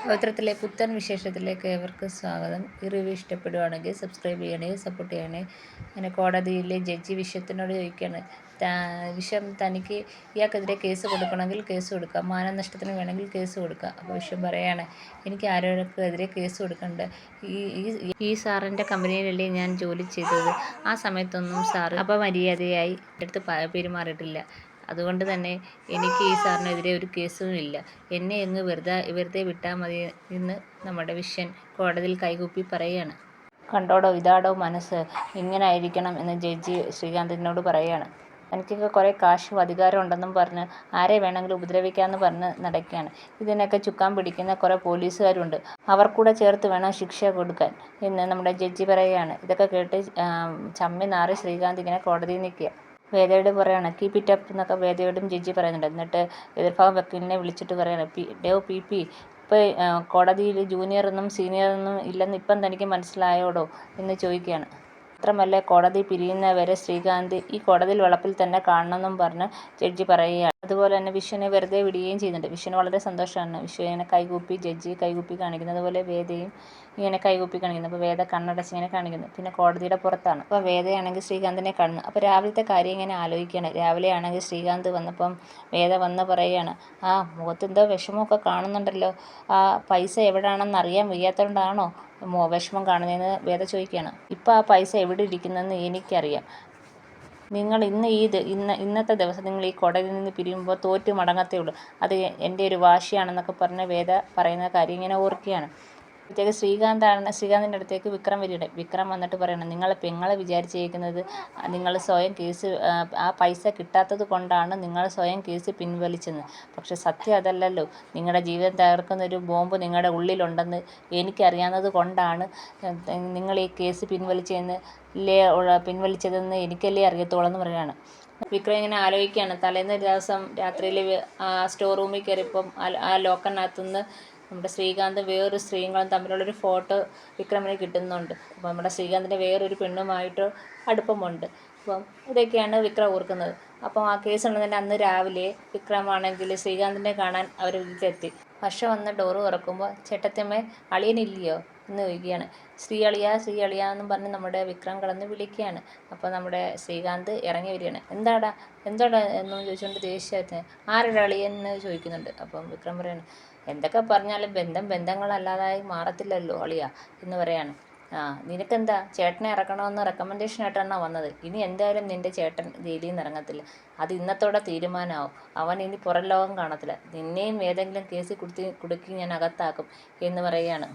പവിത്രത്തിലെ പുത്തൻ വിശേഷത്തിലേക്ക് ഏവർക്കും സ്വാഗതം. ഈ റിവ്യൂ ഇഷ്ടപ്പെടുവാണെങ്കിൽ സബ്സ്ക്രൈബ് ചെയ്യണേ, സപ്പോർട്ട് ചെയ്യണേ. അങ്ങനെ കോടതിയിലെ ജഡ്ജി വിശ്വത്തിനോട് ചോദിക്കുകയാണ്, വിശ്വം തനിക്ക് ഇയാൾക്കെതിരെ കേസ് കൊടുക്കണമെങ്കിൽ കേസ് കൊടുക്കാം, മാനനഷ്ടത്തിന് വേണമെങ്കിൽ കേസ് കൊടുക്കാം. അപ്പോൾ വിശ്വം പറയാണ്, എനിക്ക് ആരോഗ്യക്കെതിരെ കേസ് കൊടുക്കണ്ട, ഈ സാറിൻ്റെ കമ്പനിയിലല്ലേ ഞാൻ ജോലി ചെയ്തത്. ആ സമയത്തൊന്നും സാറ് അപമര്യാദയായി എൻ്റെ അടുത്ത് പെരുമാറിയിട്ടില്ല. അതുകൊണ്ട് തന്നെ എനിക്ക് ഈ സാറിനെതിരെ ഒരു കേസും ഇല്ല. എന്നെ അങ്ങ് വെറുതെ വിട്ടാൽ മതി എന്ന് നമ്മുടെ വിശ്വൻ കോടതിയിൽ കൈകൂപ്പി പറയുകയാണ്. കണ്ടോടോ, ഇതാടോ മനസ്സ്, ഇങ്ങനെ ആയിരിക്കണം എന്ന് ജഡ്ജി ശ്രീകാന്തിനോട് പറയുകയാണ്. തനിക്കൊക്കെ കുറേ കാശും അധികാരം ഉണ്ടെന്നും പറഞ്ഞ് ആരെ വേണമെങ്കിലും ഉപദ്രവിക്കാമെന്ന് പറഞ്ഞ് നടക്കുകയാണ്. ഇതിനൊക്കെ ചുക്കാൻ പിടിക്കുന്ന കുറേ പോലീസുകാരുണ്ട്, അവർക്കൂടെ ചേർത്ത് വേണം ശിക്ഷ കൊടുക്കാൻ എന്ന് നമ്മുടെ ജഡ്ജി പറയുകയാണ്. ഇതൊക്കെ കേട്ട് ചമ്മി നാറി ശ്രീകാന്ത് ഇങ്ങനെ കോടതിയിൽ നിൽക്കുക. വേദയോട് പറയാണ്, കീപ് ഇറ്റ് അപ്പ് എന്നൊക്കെ വേദയോടും ജഡ്ജി പറയുന്നുണ്ട്. എന്നിട്ട് എതിർഭാഗം വക്കീലിനെ വിളിച്ചിട്ട് പറയാണ്, പി ഇപ്പോൾ കോടതിയിൽ ജൂനിയറെന്നും സീനിയറെന്നും ഇല്ലെന്ന് ഇപ്പം തനിക്ക് മനസ്സിലായോടോ എന്ന് ചോദിക്കുകയാണ്. മാത്രമല്ല, കോടതി പിരിയുന്നവരെ ശ്രീകാന്ത് ഈ കോടതിയിൽ വളപ്പിൽ തന്നെ കാണണമെന്നും പറഞ്ഞ് ജഡ്ജി പറയുകയാണ്. അതുപോലെ തന്നെ വിശ്വനെ വെറുതെ വിടുകയും ചെയ്യുന്നുണ്ട്. വിശ്വന് വളരെ സന്തോഷമാണ്. വിശ്വ ഇങ്ങനെ കൈകൂപ്പി, ജഡ്ജി കൈകൂപ്പി കാണിക്കുന്നത് പോലെ വേദയും ഇങ്ങനെ കൈകൂപ്പി കാണിക്കുന്നു. അപ്പോൾ വേദ കണ്ണടച്ച് ഇങ്ങനെ കാണിക്കുന്നു. പിന്നെ കോടതിയുടെ പുറത്താണ്. അപ്പോൾ വേദയാണെങ്കിൽ ശ്രീകാന്തിനെ കാണുന്നു. അപ്പോൾ രാവിലത്തെ കാര്യം ഇങ്ങനെ ആലോചിക്കുകയാണ്. രാവിലെ ആണെങ്കിൽ ശ്രീകാന്ത് വന്നപ്പം വേദ വന്ന് പറയുകയാണ്, മുഖത്ത് എന്തോ വിഷമമൊക്കെ കാണുന്നുണ്ടല്ലോ, പൈസ എവിടെയാണെന്ന് അറിയാൻ വയ്യാത്തതുകൊണ്ടാണോ വിഷമം കാണുന്നതെന്ന് വേദ ചോദിക്കുകയാണ്. ഇപ്പോൾ ആ പൈസ എവിടെ ഇരിക്കുന്നതെന്ന് എനിക്കറിയാം. നിങ്ങൾ ഇന്നത്തെ ദിവസം നിങ്ങൾ ഈ കോടതിയിൽ നിന്ന് പിരിയുമ്പോൾ തോറ്റ് മടങ്ങത്തേ ഉള്ളൂ. അത് എൻ്റെ ഒരു വാശിയാണെന്നൊക്കെ പറഞ്ഞ് വേദ പറയുന്ന കാര്യം ഇങ്ങനെ ഓർക്കുകയാണ്. അപ്പോഴത്തേക്ക് ശ്രീകാന്തിൻ്റെ അടുത്തേക്ക് വിക്രം വരികയാണ്. വിക്രം വന്നിട്ട് പറയണം, നിങ്ങളെ പെങ്ങളെ വിചാരിച്ചിരിക്കുന്നത് നിങ്ങൾ സ്വയം കേസ് ആ പൈസ കിട്ടാത്തത് കൊണ്ടാണ് നിങ്ങൾ സ്വയം കേസ് പിൻവലിച്ചെന്ന്. പക്ഷെ സത്യം അതല്ലല്ലോ. നിങ്ങളുടെ ജീവിതം തകർക്കുന്നൊരു ബോംബ് നിങ്ങളുടെ ഉള്ളിലുണ്ടെന്ന് എനിക്കറിയാവുന്നത് കൊണ്ടാണ് നിങ്ങൾ ഈ കേസ് പിൻവലിച്ചതെന്ന് എനിക്കല്ലേ അറിയത്തുള്ളൂ എന്ന് പറയുകയാണ്. വിക്രം ഇങ്ങനെ ആലോചിക്കുകയാണ്. തലേന്ന് ദിവസം രാത്രിയിൽ സ്റ്റോർ റൂമിൽ കയറിയപ്പം ആ ലോക്കറിനകത്തുനിന്ന് നമ്മുടെ ശ്രീകാന്ത് വേറൊരു സ്ത്രീകളും തമ്മിലുള്ളൊരു ഫോട്ടോ വിക്രമിന് കിട്ടുന്നുണ്ട്. അപ്പോൾ നമ്മുടെ ശ്രീകാന്തിൻ്റെ വേറൊരു പെണ്ണുമായിട്ട് അടുപ്പമുണ്ട്. അപ്പം ഇതൊക്കെയാണ് വിക്രം ഓർക്കുന്നത്. അപ്പം ആ കേസ് ഉള്ളതിൻ്റെ അന്ന് രാവിലെ വിക്രമാണെങ്കിൽ ശ്രീകാന്തിനെ കാണാൻ അവർ വീട്ടിലെത്തി. വർഷ വന്ന് ഡോറ് തുറക്കുമ്പോൾ, ചേട്ടത്തിയമ്മേ, അളിയനില്ലയോ എന്ന് ചോദിക്കുകയാണ്. ശ്രീ അളിയ എന്നും പറഞ്ഞ് നമ്മുടെ വിക്രം കിടന്ന് വിളിക്കുകയാണ്. അപ്പോൾ നമ്മുടെ ശ്രീകാന്ത് ഇറങ്ങി വരികയാണ്. എന്താടാ എന്ന് ചോദിച്ചുകൊണ്ട് ദേഷ്യത്തിന് ആരുടെ അളിയൻ എന്ന് ചോദിക്കുന്നുണ്ട്. അപ്പം വിക്രം പറയാണ്, എന്തൊക്കെ പറഞ്ഞാലും ബന്ധങ്ങളല്ലാതായി മാറത്തില്ലല്ലോ അളിയ എന്ന് പറയാണ്. നിനക്കെന്താ, ചേട്ടനെ ഇറക്കണമെന്ന് റെക്കമെൻഡേഷനായിട്ടാണോ വന്നത്? ഇനി എന്തായാലും നിൻ്റെ ചേട്ടൻ ജയിലിൽ നിന്ന് ഇറങ്ങത്തില്ല. അത് ഇന്നത്തോടെ തീരുമാനമാവും. അവൻ ഇനി പുറം ലോകം കാണത്തില്ല. നിന്നെയും ഏതെങ്കിലും കേസിൽ കുടുക്കി ഞാൻ അകത്താക്കും എന്ന് പറയുകയാണ്.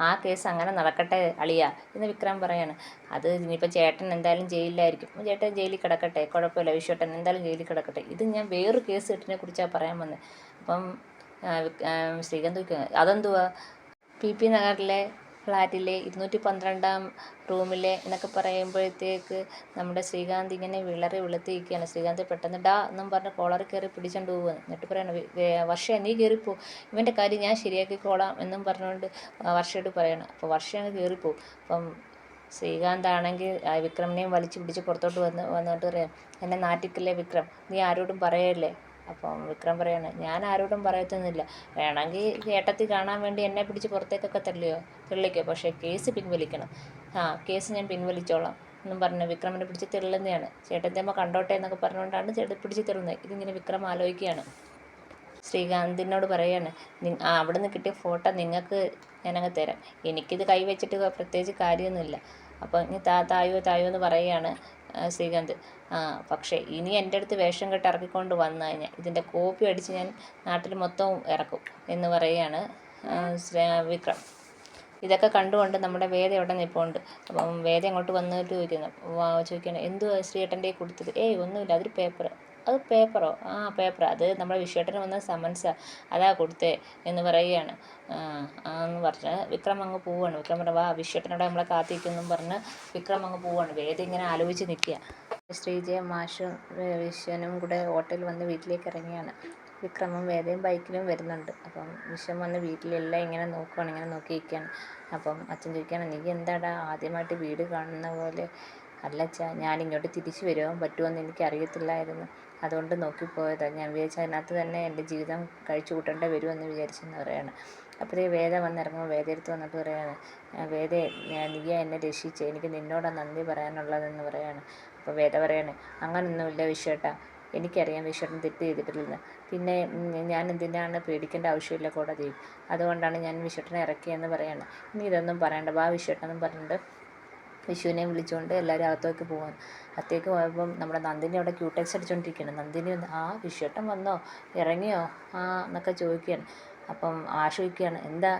ആ കേസ് അങ്ങനെ നടക്കട്ടെ അളിയ എന്ന് വിക്രം പറയാണ്. അത് ഇനിയിപ്പോൾ ചേട്ടൻ എന്തായാലും ജയിലിലായിരിക്കും. ചേട്ടൻ ജയിലിൽ കിടക്കട്ടെ, കുഴപ്പമില്ല, വിശ്വട്ടൻ എന്തായാലും ജയിലിൽ കിടക്കട്ടെ. ഇത് ഞാൻ വേറൊരു കേസ് കെട്ടിനെ കുറിച്ചാണ് പറയാൻ വന്നത്. അപ്പം ശ്രീകാന്ത് അതെന്തുവാ? PP നഗറിലെ ഫ്ലാറ്റിലെ 212 റൂമിലെ എന്നൊക്കെ പറയുമ്പോഴത്തേക്ക് നമ്മുടെ ശ്രീകാന്ത് ഇങ്ങനെ വെളുത്തിരിക്കുകയാണ്. ശ്രീകാന്ത് പെട്ടെന്ന് എന്നും പറഞ്ഞ് കോളറിൽ കയറി പിടിച്ചുകൊണ്ട് പോകുന്നു. എന്നിട്ട് പറയണം, വർഷ നീ കയറിപ്പോ, ഇവൻ്റെ കാര്യം ഞാൻ ശരിയാക്കിക്കോളാം എന്നും പറഞ്ഞുകൊണ്ട് വർഷയോട് പറയണം. അപ്പോൾ വർഷ അങ്ങ് കയറിപ്പോവും. അപ്പം ശ്രീകാന്താണെങ്കിൽ വിക്രമിനെയും വലിച്ചു പിടിച്ച് പുറത്തോട്ട് വന്നിട്ട് പറയാം, എന്നെ നാട്ടിക്കല്ലേ വിക്രം, നീ ആരോടും പറയല്ലേ. അപ്പം വിക്രം പറയാണ്, ഞാൻ ആരോടും പറയത്തൊന്നുമില്ല. വേണമെങ്കിൽ ചേട്ടത്തി കാണാൻ വേണ്ടി എന്നെ പിടിച്ച് പുറത്തേക്കൊക്കെ തെള്ളിക്കോ, പക്ഷേ കേസ് പിൻവലിക്കണം. കേസ് ഞാൻ പിൻവലിച്ചോളാം എന്നും പറഞ്ഞ് വിക്രമിനെ പിടിച്ച് തെള്ളുന്നതാണ്. ചേട്ടത്തിയമ്മ കണ്ടോട്ടെ എന്നൊക്കെ പറഞ്ഞുകൊണ്ടാണ് പിടിച്ച് തെള്ളുന്നത്. ഇതിങ്ങനെ വിക്രം ആലോചിക്കുകയാണ്. ശ്രീകാന്തിനോട് പറയാണ്, അവിടെ നിന്ന് കിട്ടിയ ഫോട്ടോ നിങ്ങൾക്ക് ഞാനങ്ങ് തരാം. എനിക്കിത് കൈവച്ചിട്ട് പ്രത്യേകിച്ച് കാര്യമൊന്നുമില്ല. അപ്പോൾ ഇനി തായോ എന്ന് പറയുകയാണ് ശ്രീകാന്ത്. പക്ഷേ ഇനി എൻ്റെ അടുത്ത് വേഷം കെട്ട് ഇറക്കിക്കൊണ്ട് വന്നു കഴിഞ്ഞാൽ ഇതിൻ്റെ കോപ്പി അടിച്ച് ഞാൻ നാട്ടിൽ മൊത്തവും ഇറക്കും എന്ന് പറയുകയാണ് വിക്രം. ഇതൊക്കെ കണ്ടുകൊണ്ട് നമ്മുടെ വേദ അവിടെ നിൽപ്പുണ്ട്. അപ്പം വേദ അങ്ങോട്ട് വന്നിട്ട് ചോദിക്കണം, എന്തുവാ ശ്രീയേട്ടൻ്റെ കൊടുത്തത്? ഒന്നുമില്ല, അതൊരു പേപ്പർ. അത് പേപ്പറോ? പേപ്പർ, അത് നമ്മുടെ വിശ്വേട്ടന് വന്ന സമൻസാ, അതാ കൊടുത്തേ എന്ന് പറയുകയാണ്. എന്ന് പറഞ്ഞ് വിക്രം അങ്ങ് പോവുകയാണ്. വിക്രം പറഞ്ഞ, വാ വിശ്വേട്ടനോടെ നമ്മളെ കാത്തിരിക്കുമെന്നും പറഞ്ഞ് വിക്രം അങ്ങ് പോവുകയാണ്. വേദ ഇങ്ങനെ ആലോചിച്ച് നിൽക്കുക. ശ്രീജയും മാഷും വിശ്വനും കൂടെ ഹോട്ടലിൽ വന്ന് വീട്ടിലേക്ക് ഇറങ്ങിയാണ്. വിക്രമും വേദയും ബൈക്കിലും വരുന്നുണ്ട്. അപ്പം വിശ്വൻ വന്ന് വീട്ടിലെല്ലാം ഇങ്ങനെ നോക്കിയിരിക്കുകയാണ്. അപ്പം അച്ഛൻ ചോദിക്കുകയാണ്, നീ എന്താടാ ആദ്യമായിട്ട് വീട് കാണുന്ന പോലെ അല്ല അച്ഛാ, ഞാനിങ്ങോട്ട് തിരിച്ചു വരുവാൻ പറ്റുമെന്ന് എനിക്കറിയത്തില്ലായിരുന്നു, അതുകൊണ്ട് നോക്കിപ്പോയതാണ്. ഞാൻ വിചാരിച്ച അതിനകത്ത് തന്നെ എൻ്റെ ജീവിതം കഴിച്ചു കൂട്ടേണ്ടി വരുമെന്ന് വിചാരിച്ചെന്ന് പറയാണ്. അപ്പോഴേ വേദ വന്നിറങ്ങുമ്പോൾ വേദയെടുത്ത് വന്നിട്ട് പറയാണ്, വേദേ, നീയാ എന്നെ രക്ഷിച്ച്, എനിക്ക് നിന്നോടാ നന്ദി പറയാനുള്ളതെന്ന് പറയാണ്. അപ്പോൾ വേദ പറയാണ്, അങ്ങനൊന്നുമില്ല വിശ്വേട്ടാ, എനിക്കറിയാം വിശ്വേട്ടൻ തെറ്റ് ചെയ്തിട്ടില്ലെന്ന്. പിന്നെ ഞാൻ എന്തിനാണ് പേടിക്കേണ്ട ആവശ്യമില്ല കോടതിയിൽ, അതുകൊണ്ടാണ് ഞാൻ വിശ്വേട്ടനെ ഇറക്കിയെന്ന് പറയാണ്. ഇനി ഇതൊന്നും പറയണ്ട, വാ വിശ്വേട്ടെന്നും പറഞ്ഞിട്ട് വിഷുവിനെ വിളിച്ചുകൊണ്ട് എല്ലാവരും അകത്തേക്ക് പോകാൻ. അകത്തേക്ക് പോയപ്പം നമ്മുടെ നന്ദിനി അവിടെ ക്യൂടെക്സ് അടിച്ചുകൊണ്ടിരിക്കുകയാണ്. നന്ദിനി ആ വിഷുവേട്ടൻ വന്നോ, ഇറങ്ങിയോ എന്നൊക്കെ ചോദിക്കുകയാണ്. അപ്പം ആഷ് ചോദിക്കുകയാണ്, എന്താ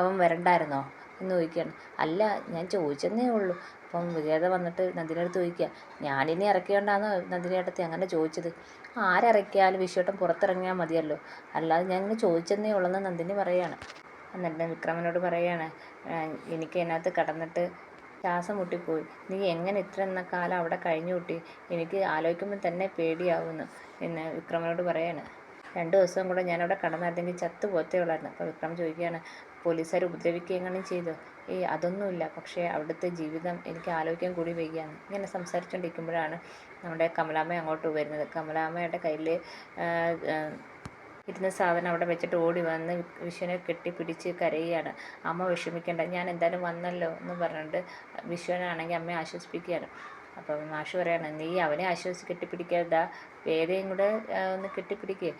അവൻ വരണ്ടായിരുന്നോ എന്ന് ചോദിക്കുകയാണ്. അല്ല, ഞാൻ ചോദിച്ചെന്നേ ഉള്ളൂ. അപ്പം വിജേത വന്നിട്ട് നന്ദിനിയുടെ അടുത്ത് ചോദിക്കുക, ഞാനിനി ഇറക്കിയോണ്ടാണോ നന്ദിനി ഏട്ടത്തി അങ്ങനെ ചോദിച്ചത്? ആരിറക്കിയാലും വിഷുവേട്ടൻ പുറത്തിറങ്ങിയാൽ മതിയല്ലോ, അല്ലാതെ ഞാൻ ഇങ്ങനെ ചോദിച്ചെന്നേ ഉള്ളെന്ന് നന്ദിനി പറയുകയാണ്. എന്നിട്ട് വിക്രമനോട് പറയുകയാണ്, എനിക്ക് അതിനകത്ത് കടന്നിട്ട് ശ്വാസം മുട്ടിപ്പോയി, നീ എങ്ങനെ ഇത്ര എന്ന കാലം അവിടെ കഴിഞ്ഞു കൂട്ടി, എനിക്ക് ആലോചിക്കുമ്പോൾ തന്നെ പേടിയാവുന്നു എന്ന് വിക്രമനോട് പറയാണ്. 2 ദിവസം കൂടെ ഞാനവിടെ കടന്നിരുന്നെങ്കിൽ ചത്തു പോത്തേ ഉള്ളായിരുന്നു. അപ്പോൾ വിക്രം ചോദിക്കുകയാണ്, പോലീസുകാർ ഉപദ്രവിക്കുക എങ്ങനെ ചെയ്തു? അതൊന്നുമില്ല, പക്ഷേ അവിടുത്തെ ജീവിതം എനിക്ക് ആലോചിക്കാൻ കൂടി വയ്യാന്ന്. ഇങ്ങനെ സംസാരിച്ചുകൊണ്ടിരിക്കുമ്പോഴാണ് നമ്മുടെ കമലാമ്മ അങ്ങോട്ട് വരുന്നത്. കമലാമ്മയുടെ കയ്യിൽ ഇരുന്ന സാധനം അവിടെ വെച്ചിട്ട് ഓടി വന്ന് വിഷുവിനെ കെട്ടിപ്പിടിച്ച് കരയുകയാണ്. അമ്മ വിഷമിക്കേണ്ട, ഞാൻ എന്തായാലും വന്നല്ലോ എന്ന് പറഞ്ഞിട്ട് വിഷുവിനാണെങ്കിൽ അമ്മയെ ആശ്വസിപ്പിക്കുകയാണ്. അപ്പം മാഷ് പറയാണ്, നീ അവനെ കെട്ടിപ്പിടിക്കാതെ വേദയും കൂടെ ഒന്ന് കെട്ടിപ്പിടിക്കുക,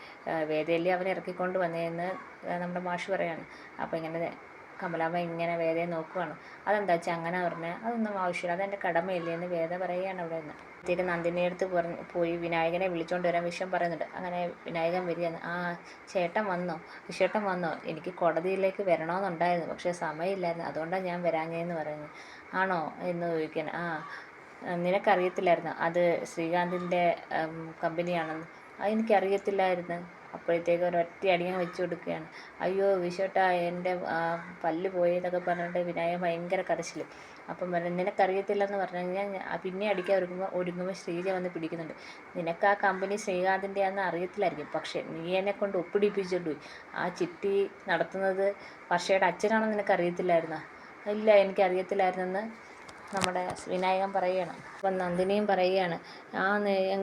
വേദയല്ലേ അവനെ ഇറക്കിക്കൊണ്ട് വന്നതെന്ന് നമ്മുടെ മാഷ് പറയാണ്. അപ്പോൾ ഇങ്ങനെ കമലാമ്മ ഇങ്ങനെ വേദയെ നോക്കുവാണ്. അതെന്താ വെച്ചാൽ അങ്ങനെ പറഞ്ഞാൽ അതൊന്നും ആവശ്യമില്ല, അതെൻ്റെ കടമയില്ലേ എന്ന് വേദ പറയുകയാണ് അവിടെ നിന്ന്. അപ്പോഴത്തേക്ക് നന്ദിനിയുടെ അടുത്ത് പോയി വിനായകനെ വിളിച്ചുകൊണ്ട് വരാൻ വിഷം പറയുന്നുണ്ട്. അങ്ങനെ വിനായകൻ വരികയാണ്. ചേട്ടൻ വന്നോ, വിശ്വേട്ടൻ വന്നോ, എനിക്ക് കോടതിയിലേക്ക് വരണമെന്നുണ്ടായിരുന്നു, പക്ഷേ സമയമില്ലായിരുന്നു, അതുകൊണ്ടാണ് ഞാൻ വരാഞ്ഞതെന്ന് പറയുന്നത്. ആണോ എന്ന് ചോദിക്കാൻ. നിനക്കറിയത്തില്ലായിരുന്നു അത് ശ്രീകാന്തിൻ്റെ കമ്പനിയാണെന്ന്? അതെനിക്കറിയത്തില്ലായിരുന്നു. അപ്പോഴത്തേക്ക് ഒരൊറ്റ അടിയൻ വെച്ച് കൊടുക്കുകയാണ്. അയ്യോ വിശ്വേട്ടാ, എൻ്റെ പല്ല് പോയി എന്നൊക്കെ പറഞ്ഞിട്ട് വിനായകൻ ഭയങ്കര കരച്ചിൽ. അപ്പം പറഞ്ഞു, നിനക്കറിയത്തില്ലെന്ന് പറഞ്ഞു കഴിഞ്ഞാൽ പിന്നെ അടിക്കാൻ ഒരുങ്ങുമ്പോൾ ശ്രീജ വന്ന് പിടിക്കുന്നുണ്ട്. നിനക്ക് ആ കമ്പനി ശ്രീകാന്തിൻ്റെ ആണെന്ന് അറിയത്തില്ലായിരിക്കും, പക്ഷേ നീ എന്നെ കൊണ്ട് ഒപ്പിടിപ്പിച്ചുകൊണ്ട് പോയി. ആ ചിട്ടി നടത്തുന്നത് വർഷയുടെ അച്ഛനാണെന്ന് നിനക്കറിയത്തില്ലായിരുന്നോ? ഇല്ല, എനിക്കറിയത്തില്ലായിരുന്നെന്ന് നമ്മുടെ വിനായകൻ പറയുകയാണ്. അപ്പം നന്ദിനിയും പറയുകയാണ്,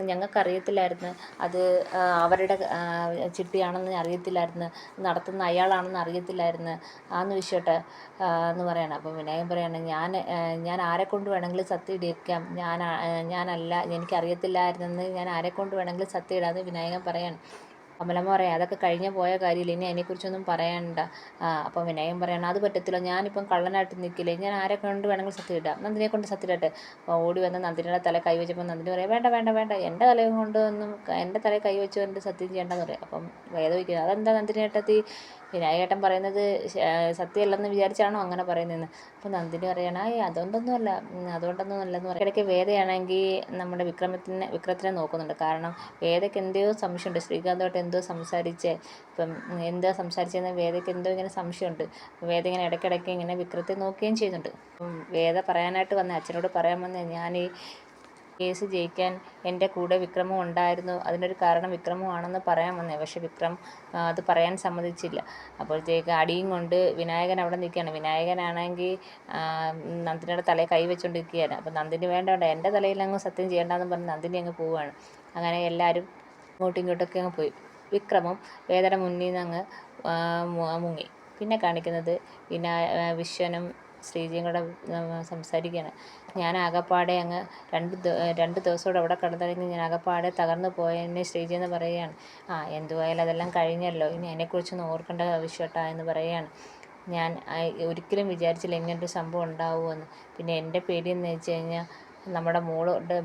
ഞങ്ങൾക്കറിയത്തില്ലായിരുന്നു അത് അവരുടെ ചിട്ടിയാണെന്ന് അറിയത്തില്ലായിരുന്നു, നടത്തുന്ന അയാളാണെന്ന് അറിയത്തില്ലായിരുന്നു വിശ്വട്ടെ എന്ന് പറയണം. അപ്പം വിനായകൻ പറയാണ്, ഞാൻ ആരെക്കൊണ്ട് വേണമെങ്കിലും സത്യം ഇടിയിക്കാം, ഞാനല്ല, എനിക്കറിയത്തില്ലായിരുന്നെന്ന് ഞാൻ ആരെക്കൊണ്ട് വേണമെങ്കിലും സത്യം ഇടാമെന്ന് വിനായകൻ പറയാണ്. കമലമ്മ പറയാം, അതൊക്കെ കഴിഞ്ഞ് പോയ കാര്യമില്ല, ഇനി അതിനെക്കുറിച്ചൊന്നും പറയണ്ട. അപ്പോൾ വിനയൻ പറയണം, അത് പറ്റത്തില്ല, ഞാനിപ്പം കള്ളനായിട്ട് നിൽക്കില്ലേ, ഞാൻ ആരെ കൊണ്ട് വേണമെങ്കിലും സത്യം ഇടാം, നന്ദിനിയെ കൊണ്ട് സത്യം ഇടട്ടെ. അപ്പോൾ ഓടി വന്ന് നന്ദിനിയുടെ തല കൈവച്ചപ്പോൾ നന്ദിനി പറയാം, വേണ്ട വേണ്ട വേണ്ട, എൻ്റെ തലയും കൊണ്ടൊന്നും എൻ്റെ തലയിൽ കൈവച്ച് കൊണ്ട് സത്യം ചെയ്യേണ്ടെന്ന് പറയാം. അപ്പം വേദവിക്കുന്നത്, അതെന്താ നന്ദിനി ഏട്ടത്തി, വിനായകേട്ടൻ പറയുന്നത് സത്യമല്ലെന്ന് വിചാരിച്ചാണോ അങ്ങനെ പറയുന്നതെന്ന്. അപ്പോൾ നന്ദിനി പറയണം, അതുകൊണ്ടൊന്നുമല്ല, അതുകൊണ്ടൊന്നുമല്ലെന്ന് പറയും. ഇടയ്ക്ക് വേദയാണെങ്കിൽ നമ്മുടെ വിക്രത്തിനെ നോക്കുന്നുണ്ട്. കാരണം വേദയ്ക്ക് എന്തോ സംശയമുണ്ട്, ശ്രീകാന്തുമായിട്ട് എന്തോ സംസാരിച്ചേ, ഇപ്പം എന്താ സംസാരിച്ചതെന്ന് വേദയ്ക്ക് എന്തോ ഇങ്ങനെ സംശയമുണ്ട്. വേദ ഇങ്ങനെ ഇടയ്ക്കിടയ്ക്ക് ഇങ്ങനെ വിക്രത്തെ നോക്കുകയും ചെയ്യുന്നുണ്ട്. വേദ പറയാനായിട്ട് വന്ന അച്ഛനോട് പറയാൻ വന്നേ, ഞാൻ ഈ കേസ് ജയിക്കാൻ എൻ്റെ കൂടെ വിക്രമും ഉണ്ടായിരുന്നു, അതിനൊരു കാരണം വിക്രമുമാണെന്ന് പറയാൻ വന്നേ. പക്ഷേ വിക്രം അത് പറയാൻ സമ്മതിച്ചില്ല. അപ്പോഴത്തേക്ക് അടിയും കൊണ്ട് വിനായകൻ അവിടെ നിൽക്കുകയാണ്. വിനായകനാണെങ്കിൽ നന്ദിനിയുടെ തലയിൽ കൈ വെച്ചുകൊണ്ടിരിക്കുകയാണ്. അപ്പോൾ നന്ദിനി വേണ്ട വേണ്ട, എൻ്റെ തലയിൽ അങ്ങ് സത്യം ചെയ്യേണ്ടെന്ന് പറഞ്ഞ് നന്ദിനി അങ്ങ് പോവുകയാണ്. അങ്ങനെ എല്ലാവരും അങ്ങോട്ടും ഇങ്ങോട്ടൊക്കെ അങ്ങ് പോയി. വിക്രമും വേദയുടെ മുന്നിൽ നിന്ന് അങ്ങ് മുങ്ങി. പിന്നെ കാണിക്കുന്നത് വിശ്വനും ശ്രീജിയും കൂടെ സംസാരിക്കുകയാണ്. ഞാൻ ആകപ്പാടെ അങ്ങ് രണ്ട് ദിവസത്തോടെ അവിടെ കിടന്നിറങ്ങി, ഞാൻ ആകപ്പാടെ തകർന്നു പോയെന്നെ ശ്രീജി എന്ന് പറയുകയാണ്. എന്തുവായാലും അതെല്ലാം കഴിഞ്ഞല്ലോ, ഇനി അതിനെക്കുറിച്ചൊന്നും ഓർക്കേണ്ട വിശ്വട്ടാ എന്ന് പറയുകയാണ്. ഞാൻ ഒരിക്കലും വിചാരിച്ചില്ല ഇങ്ങനൊരു സംഭവം ഉണ്ടാവുമെന്ന്. പിന്നെ എൻ്റെ പേടിയെന്ന് വെച്ച് കഴിഞ്ഞാൽ നമ്മുടെ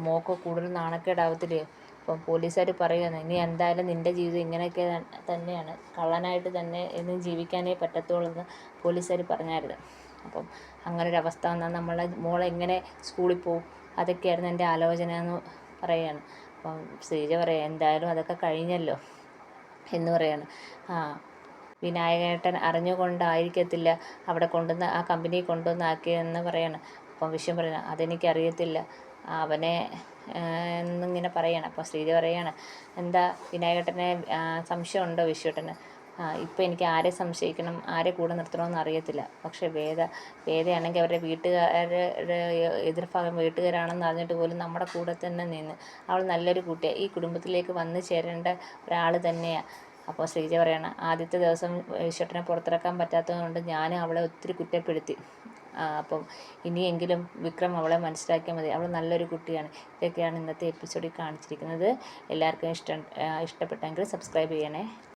മോൾക്ക് കൂടുതൽ നാണക്കേടാവത്തില്ലേ. അപ്പം പോലീസുകാർ പറയുകയാണ്, ഇനി എന്തായാലും നിൻ്റെ ജീവിതം ഇങ്ങനെയൊക്കെ തന്നെയാണ്, കള്ളനായിട്ട് തന്നെ ഇനി ജീവിക്കാനേ പറ്റത്തുള്ളൂ എന്ന് പോലീസുകാർ പറഞ്ഞായിരുന്നു. അപ്പം അങ്ങനൊരവസ്ഥ വന്നാൽ നമ്മളെ മോളെങ്ങനെ സ്കൂളിൽ പോവും, അതൊക്കെയായിരുന്നു എൻ്റെ ആലോചന എന്ന് പറയുകയാണ്. അപ്പം ശ്രീജ പറയാം, എന്തായാലും അതൊക്കെ കഴിഞ്ഞല്ലോ എന്ന് പറയാണ്. വിനായകേട്ടൻ അറിഞ്ഞുകൊണ്ടായിരിക്കത്തില്ല അവിടെ കൊണ്ടുവന്ന് ആ കമ്പനിയിൽ കൊണ്ടുവന്നാക്കിയതെന്ന് പറയാണ്. അപ്പം വിശ്വം പറയുന്നത്, അതെനിക്കറിയത്തില്ല, അവനെ എന്നിങ്ങനെ പറയാണ്. അപ്പോൾ ശ്രീജ പറയാണ്, എന്താ വിനായകേട്ടനെ സംശയമുണ്ടോ വിശ്വേട്ടന്? ഇപ്പം എനിക്ക് ആരെ സംശയിക്കണം, ആരെ കൂടെ നിർത്തണമെന്ന് അറിയത്തില്ല. പക്ഷേ വേദയാണെങ്കിൽ അവരുടെ വീട്ടുകാരുടെ എതിർഭാഗം വീട്ടുകാരാണെന്ന് അറിഞ്ഞിട്ട് പോലും നമ്മുടെ കൂടെ തന്നെ നിന്ന് അവൾ നല്ലൊരു കുട്ടിയാണ്, ഈ കുടുംബത്തിലേക്ക് വന്നു ചേരേണ്ട ഒരാൾ തന്നെയാണ്. അപ്പോൾ ശ്രീജ പറയാണ്, ആദ്യത്തെ ദിവസം ഈശ്വരനെ പുറത്തിറക്കാൻ പറ്റാത്തതുകൊണ്ട് ഞാൻ അവളെ ഒത്തിരി കുറ്റപ്പെടുത്തി. അപ്പം ഇനിയെങ്കിലും വിക്രം അവളെ മനസ്സിലാക്കിയാൽ മതി, അവൾ നല്ലൊരു കുട്ടിയാണ്. ഇതൊക്കെയാണ് ഇന്നത്തെ എപ്പിസോഡിൽ കാണിച്ചിരിക്കുന്നത്. എല്ലാവർക്കും ഇഷ്ടപ്പെട്ടെങ്കിൽ സബ്സ്ക്രൈബ് ചെയ്യണേ.